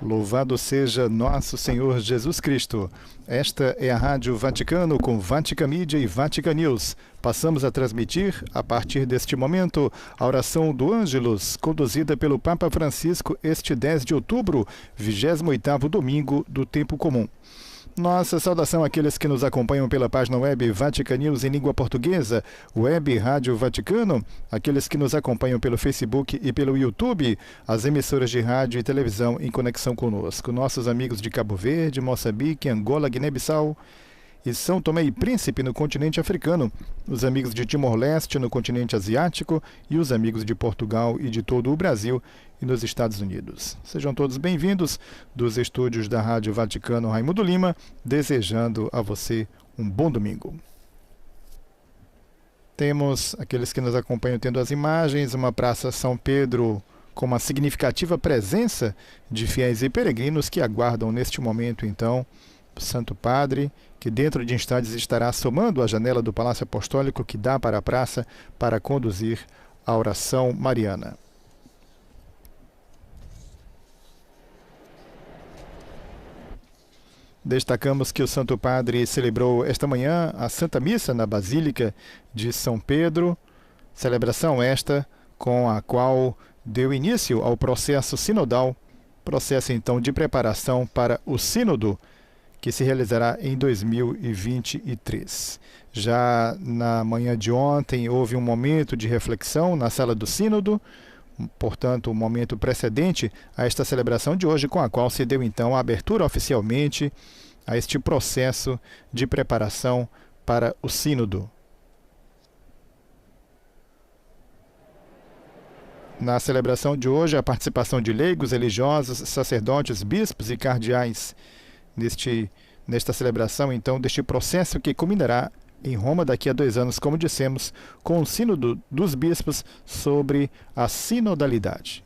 Louvado seja nosso Senhor Jesus Cristo. Esta é a Rádio Vaticano com Vatican Media e Vatican News. Passamos a transmitir, a partir deste momento, a oração do Ângelus, conduzida pelo Papa Francisco este 10 de outubro, 28º domingo do Tempo Comum. Nossa saudação àqueles que nos acompanham pela página web Vatican News em língua portuguesa, web Rádio Vaticano, aqueles que nos acompanham pelo Facebook e pelo YouTube, as emissoras de rádio e televisão em conexão conosco, nossos amigos de Cabo Verde, Moçambique, Angola, Guiné-Bissau e São Tomé e Príncipe no continente africano, os amigos de Timor-Leste no continente asiático e os amigos de Portugal e de todo o Brasil e nos Estados Unidos. Sejam todos bem-vindos dos estúdios da Rádio Vaticano Raimundo Lima, desejando a você um bom domingo. Temos aqueles que nos acompanham tendo as imagens, uma Praça São Pedro com uma significativa presença de fiéis e peregrinos que aguardam neste momento, então, o Santo Padre, que dentro de instantes estará assomando a janela do Palácio Apostólico que dá para a praça para conduzir a oração mariana. Destacamos que o Santo Padre celebrou esta manhã a Santa Missa na Basílica de São Pedro, celebração esta com a qual deu início ao processo sinodal, processo então de preparação para o sínodo, que se realizará em 2023. Já na manhã de ontem houve um momento de reflexão na sala do sínodo, portanto, um momento precedente a esta celebração de hoje, com a qual se deu então a abertura oficialmente a este processo de preparação para o sínodo. Na celebração de hoje, a participação de leigos, religiosos, sacerdotes, bispos e cardeais nesta celebração, então, deste processo que culminará em Roma daqui a 2 anos, como dissemos, com o sínodo dos bispos sobre a sinodalidade.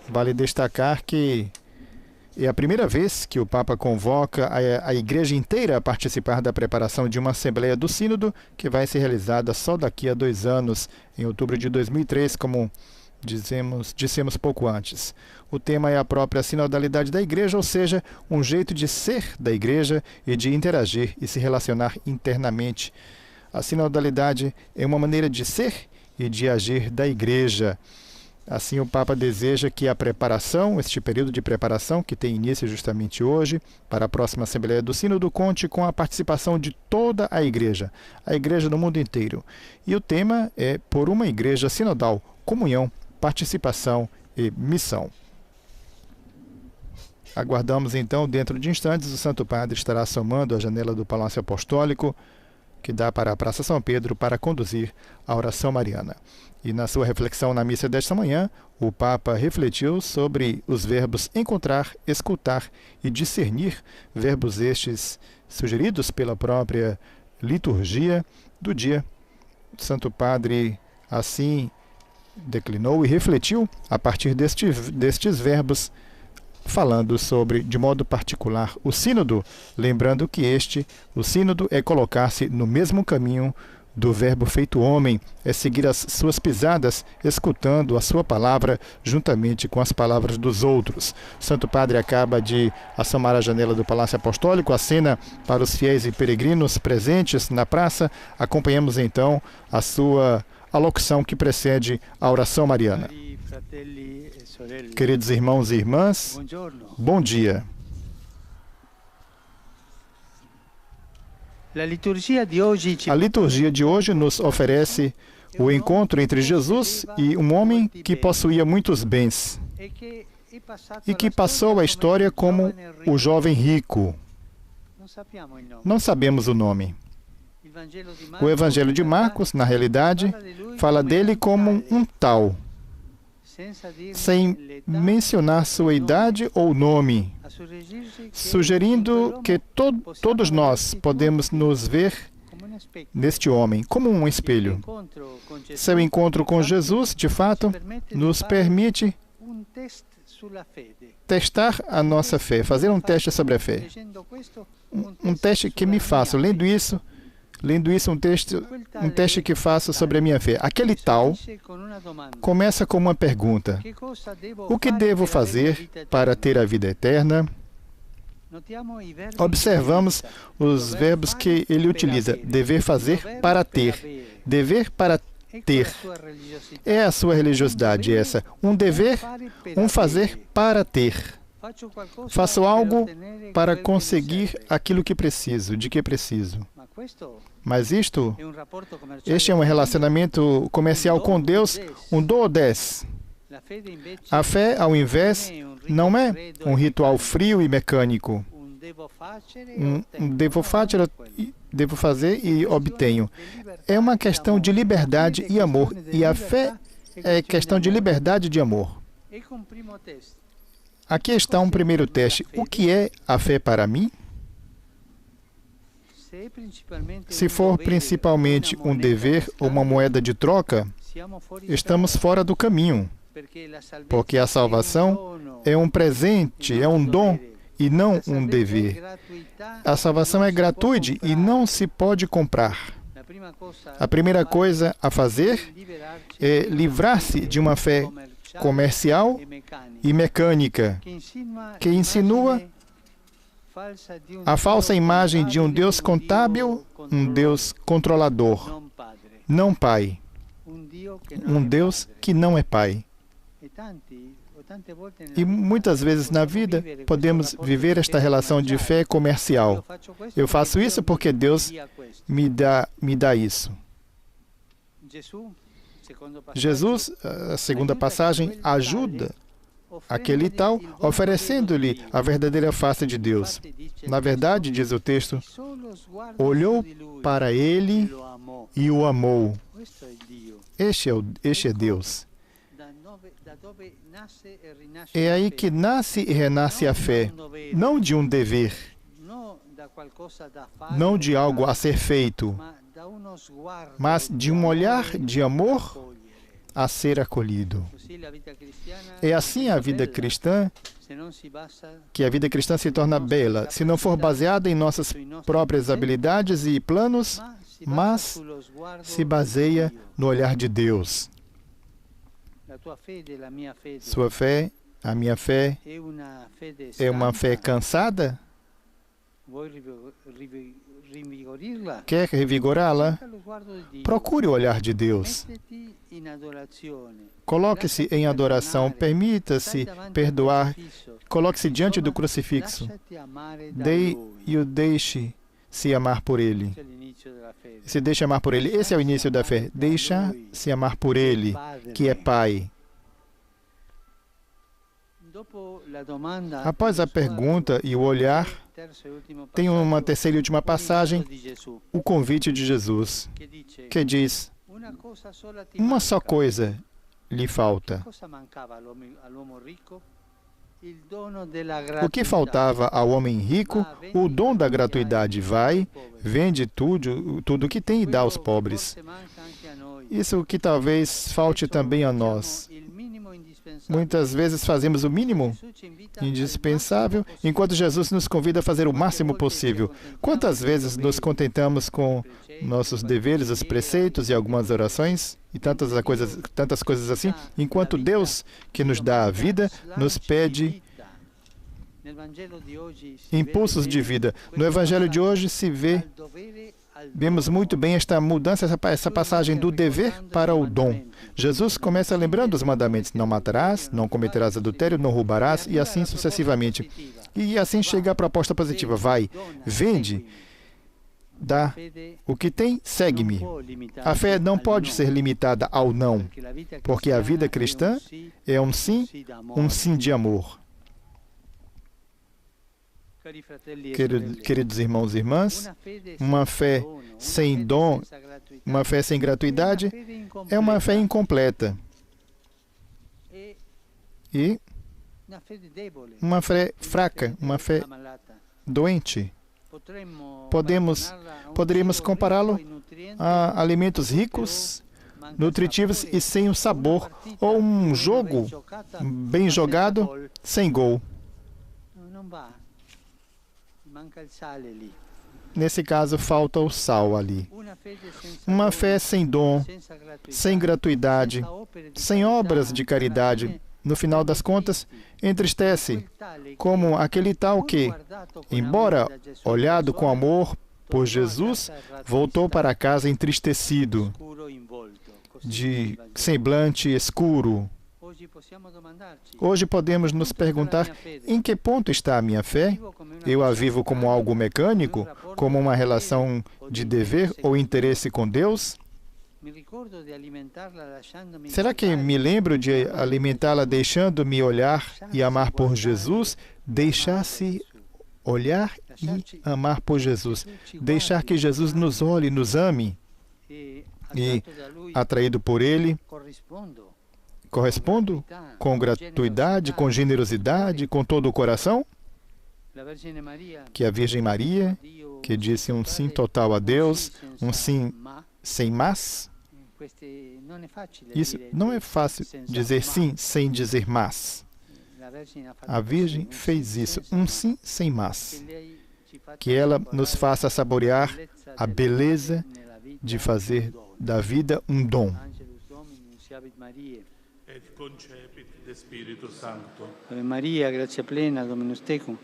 Vale destacar que é a primeira vez que o Papa convoca a Igreja inteira a participar da preparação de uma Assembleia do Sínodo, que vai ser realizada só daqui a 2 anos, em outubro de 2003, como dissemos pouco antes. O tema é a própria sinodalidade da Igreja, ou seja, um jeito de ser da Igreja e de interagir e se relacionar internamente. A sinodalidade é uma maneira de ser e de agir da Igreja. Assim, o Papa deseja que a preparação, este período de preparação, que tem início justamente hoje, para a próxima Assembleia do Sínodo, conte com a participação de toda a Igreja no mundo inteiro. E o tema é Por uma Igreja Sinodal, Comunhão, Participação e Missão. Aguardamos então, dentro de instantes, o Santo Padre estará assomando a janela do Palácio Apostólico, que dá para a Praça São Pedro, para conduzir a oração mariana. E na sua reflexão na missa desta manhã, o Papa refletiu sobre os verbos encontrar, escutar e discernir, verbos estes sugeridos pela própria liturgia do dia. O Santo Padre, assim, declinou e refletiu a partir destes verbos, falando sobre, de modo particular, o sínodo, lembrando que o sínodo é colocar-se no mesmo caminho do Verbo feito homem, é seguir as suas pisadas, escutando a sua palavra juntamente com as palavras dos outros. O Santo Padre acaba de assomar a janela do Palácio Apostólico, acena para os fiéis e peregrinos presentes na praça. Acompanhamos então a sua alocução que precede a oração mariana. Queridos irmãos e irmãs, bom dia. A liturgia de hoje nos oferece o encontro entre Jesus e um homem que possuía muitos bens e que passou a história como o jovem rico. Não sabemos o nome. O Evangelho de Marcos, na realidade, fala dele como um tal, sem mencionar sua idade ou nome, sugerindo que todos nós podemos nos ver neste homem como um espelho. Seu encontro com Jesus, de fato, nos permite testar a nossa fé, fazer um teste sobre a fé. Um teste que me faço, lendo isso, lendo isso, um teste que faço sobre a minha fé. Aquele tal começa com uma pergunta: o que devo fazer para ter a vida eterna? Observamos os verbos que ele utiliza: dever fazer para ter. Dever para ter. É a sua religiosidade essa. Um dever, um fazer para ter. Faço algo para conseguir aquilo que preciso, de que preciso. Mas este é um relacionamento comercial com Deus, um do ou des. A fé, ao invés, não é um ritual frio e mecânico. Devo fazer e obtenho. É uma questão de liberdade e amor. E a fé é questão de liberdade e de amor. Aqui está um primeiro teste. O que é a fé para mim? Se for principalmente um dever ou uma moeda de troca, estamos fora do caminho. Porque a salvação é um presente, é um dom e não um dever. A salvação é gratuita e não se pode comprar. A primeira coisa a fazer é livrar-se de uma fé comercial e mecânica, que insinua a falsa imagem de um Deus contábil, um Deus controlador, não Pai. Um Deus que não é Pai. E muitas vezes na vida podemos viver esta relação de fé comercial. Eu faço isso porque Deus me dá isso. Jesus, a segunda passagem, ajuda aquele tal, oferecendo-lhe a verdadeira face de Deus. Na verdade, diz o texto, olhou para ele e o amou. Este é Deus. É aí que nasce e renasce a fé, não de um dever, não de algo a ser feito, mas de um olhar de amor a ser acolhido. É assim a vida cristã, que a vida cristã se torna bela, se não for baseada em nossas próprias habilidades e planos, mas se baseia no olhar de Deus. Sua fé, a minha fé, é uma fé cansada? Quer revigorá-la? Procure o olhar de Deus. Coloque-se em adoração, permita-se perdoar, coloque-se diante do crucifixo e o deixe se amar por Ele. Se deixe amar por Ele. Esse é o início da fé. Deixa-se amar por Ele, que é Pai. Após a pergunta e o olhar, tem uma terceira e última passagem, o convite de Jesus, que diz, uma só coisa lhe falta. O que faltava ao homem rico? O dom da gratuidade. Vai, vende tudo que tem e dá aos pobres. Isso que talvez falte também a nós. Muitas vezes fazemos o mínimo indispensável, enquanto Jesus nos convida a fazer o máximo possível. Quantas vezes nos contentamos com nossos deveres, os preceitos e algumas orações, e tantas coisas assim, enquanto Deus, que nos dá a vida, nos pede impulsos de vida. No Evangelho de hoje vemos muito bem esta mudança, essa passagem do dever para o dom. Jesus começa lembrando os mandamentos: não matarás, não cometerás adultério, não roubarás, e assim sucessivamente. E assim chega a proposta positiva: vai, vende, dá o que tem, segue-me. A fé não pode ser limitada ao não, porque a vida cristã é um sim de amor. Queridos irmãos e irmãs, uma fé sem dom, uma fé sem gratuidade, é uma fé incompleta. E uma fé fraca, uma fé doente. Poderíamos compará-lo a alimentos ricos, nutritivos e sem o sabor, ou um jogo bem jogado, sem gol. nesse caso, falta o sal ali. Uma fé sem dom, sem gratuidade, sem obras de caridade, no final das contas, entristece, como aquele tal que, embora olhado com amor por Jesus, voltou para casa entristecido, de semblante escuro. Hoje podemos nos perguntar em que ponto está a minha fé? Eu a vivo como algo mecânico, como uma relação de dever ou interesse com Deus? Será que me lembro de alimentá-la deixando-me olhar e amar por Jesus? Deixar-se olhar e amar por Jesus. Deixar que Jesus nos olhe e nos ame. E, atraído por Ele, correspondo com gratuidade, com generosidade, com todo o coração? Que a Virgem Maria, que disse um sim total a Deus, um sim sem mas. Isso não é fácil dizer sim sem dizer mas. A Virgem fez isso, um sim sem mas. Que ela nos faça saborear a beleza de fazer da vida um dom. Et concepit de Spiritu Sancto. Ave Maria, gratia plena, Dominus tecum,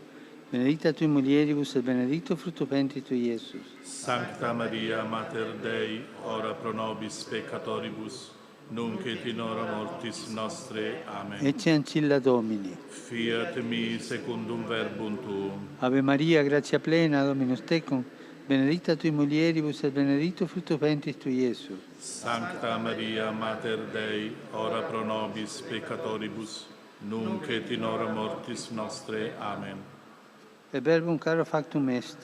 benedicta tui mulieribus et benedictus fructus ventris tui, Iesus. Sancta Maria, Mater Dei, ora pro nobis peccatoribus, nunc et in hora mortis nostre. Amen. Ecce ancilla Domini. Fiat mi secundum verbum tuum. Ave Maria, gratia plena, Dominus tecum, benedicta tui mulieribus et benedictus fructus ventris tui, Iesus. Sancta Maria, Mater Dei, ora pro nobis peccatoribus, nunc et in hora mortis nostre. Amen. E verbum caro factum est.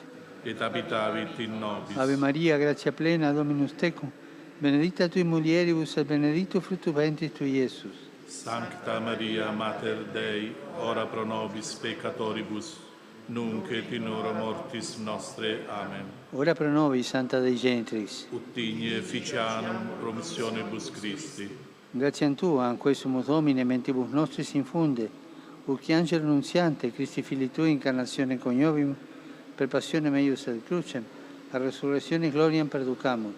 Et habitavit in nobis. Ave Maria, gratia plena, Dominus tecum, benedicta tui mulieribus et benedictus fructus ventris tui, Iesus. Sancta Maria, Mater Dei, ora pro nobis peccatoribus, nunc et in hora mortis nostre. Amen. Ora pro nobis, Santa Dei Genitrix. Ut digne efficiamur promissionibus Christi. Gratiam Tua, anque sumus Domine, mentibus nostris infunde, ut qui angelo nunziante, Christi Filii Tui, incarnatione coniovim, per passione meius et crucem, a resurrezione gloriam perducamur.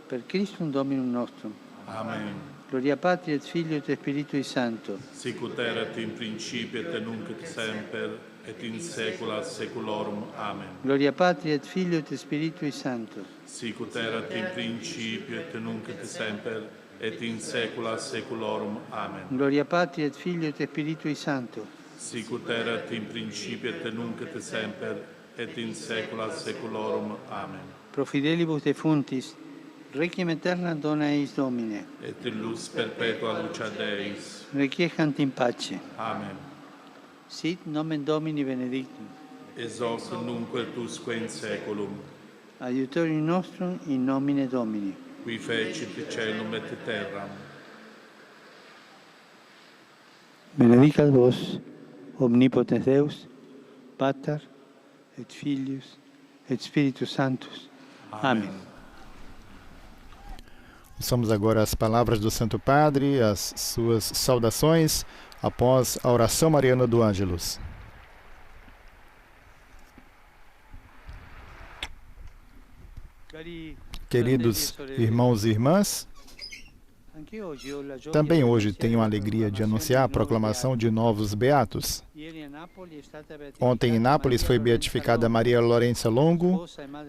Per Christum Dominum nostrum. Amen. Gloria Patri et Filio et Spiritui Sancto. Sicut erat in principio et nunc et semper, et in saecula saeculorum. Amen. Gloria Patri et Filio et Spiritui Sancto. Sicut erat in principio et nunc et semper, et in saecula saeculorum. Amen. Gloria Patri et Filio et Spiritui Sancto. Sicut erat in principio et nunc et semper, et in saecula saeculorum. Amen. Pro fidelibus defuntis, requiem aeterna dona eis Domine. Et in lux perpetua luceat Deis. Requiescant in pace. Amen. Sit nomen Domini benedictum. Ex hoc nunc et usque in saeculum, Aiutorium nostrum in nomine Domini. qui fecit caelum et terram. Benedicat vos, omnipotens Deus, Pater, et Filius, et Spiritus Sanctus. Amém. Ouçamos agora as palavras do Santo Padre, as suas saudações, após a oração mariana do Ângelus. Queridos irmãos e irmãs, também hoje tenho a alegria de anunciar a proclamação de novos beatos. Ontem em Nápoles foi beatificada Maria Lorenza Longo,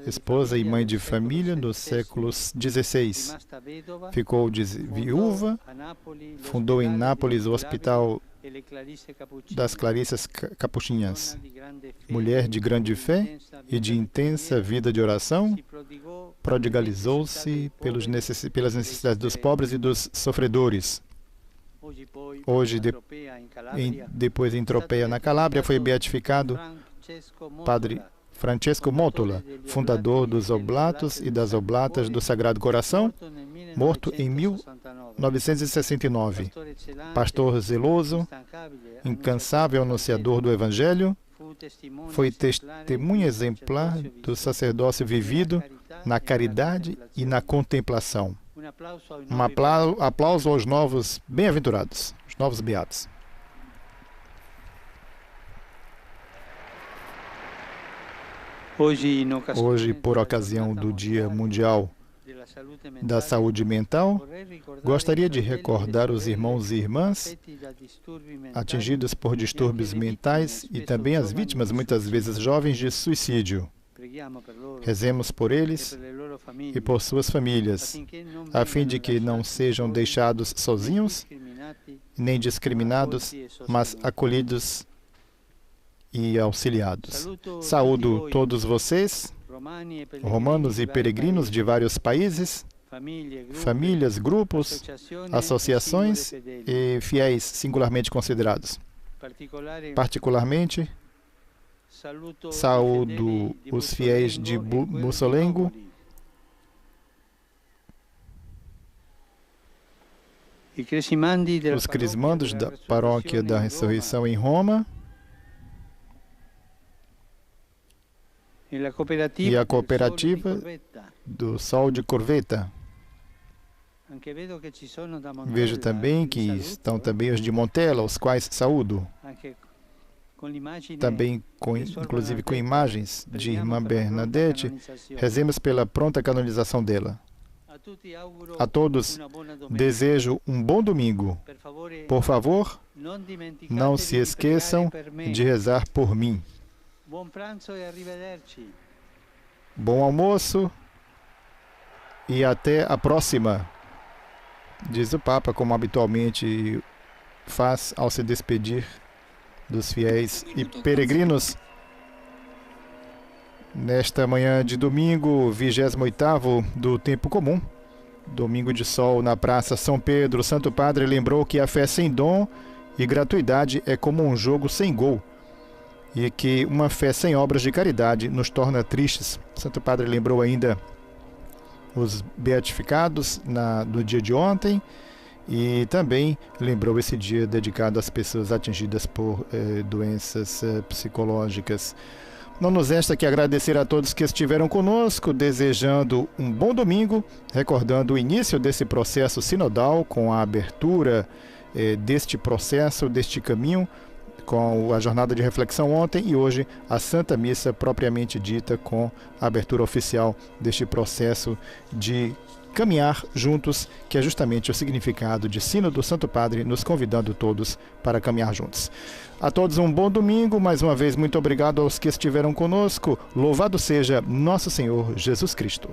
esposa e mãe de família dos séculos XVI. Ficou viúva, fundou em Nápoles o Hospital das Clarissas Capuchinhas. Mulher de grande fé e de intensa vida de oração, prodigalizou-se pelas necessidades dos pobres e dos sofredores. Hoje, depois em Tropea, na Calábria, foi beatificado Padre Francesco Mótola, fundador dos Oblatos e das Oblatas do Sagrado Coração, morto em 1969. Pastor zeloso, incansável anunciador do Evangelho, foi testemunha exemplar do sacerdócio vivido na caridade e na contemplação. Um aplauso aos novos bem-aventurados, os novos beatos. Hoje, por ocasião do Dia Mundial da Saúde Mental, gostaria de recordar os irmãos e irmãs atingidos por distúrbios mentais e também as vítimas, muitas vezes jovens, de suicídio. Rezemos por eles e por suas famílias, a fim de que não sejam deixados sozinhos, nem discriminados, mas acolhidos e auxiliados. Saúdo todos vocês, romanos e peregrinos de vários países, famílias, grupos, associações e fiéis singularmente considerados. Particularmente, saúdo os fiéis de Mussolengo, os crismandos da Paróquia da Ressurreição em Roma e a cooperativa do Sol de Corveta. Vejo também que estão também os de Montella, os quais saúdo. Também, inclusive com imagens de Irmã Bernadette, rezemos pela pronta canonização dela. A todos desejo um bom domingo. Por favor, não se esqueçam de rezar por mim. Bom almoço e até a próxima, diz o Papa, como habitualmente faz ao se despedir dos fiéis e peregrinos. Nesta manhã de domingo, 28º do tempo comum, domingo de sol na Praça São Pedro, o Santo Padre lembrou que a fé sem dom e gratuidade é como um jogo sem gol, e que uma fé sem obras de caridade nos torna tristes. O Santo Padre lembrou ainda os beatificados no dia de ontem e também lembrou esse dia dedicado às pessoas atingidas por doenças psicológicas. Não nos resta que agradecer a todos que estiveram conosco, desejando um bom domingo, recordando o início desse processo sinodal, com a abertura deste processo, deste caminho, com a jornada de reflexão ontem e hoje a Santa Missa propriamente dita, com a abertura oficial deste processo de caminhar juntos, que é justamente o significado de Sínodo do Santo Padre, nos convidando todos para caminhar juntos. A todos um bom domingo, mais uma vez muito obrigado aos que estiveram conosco. Louvado seja nosso Senhor Jesus Cristo.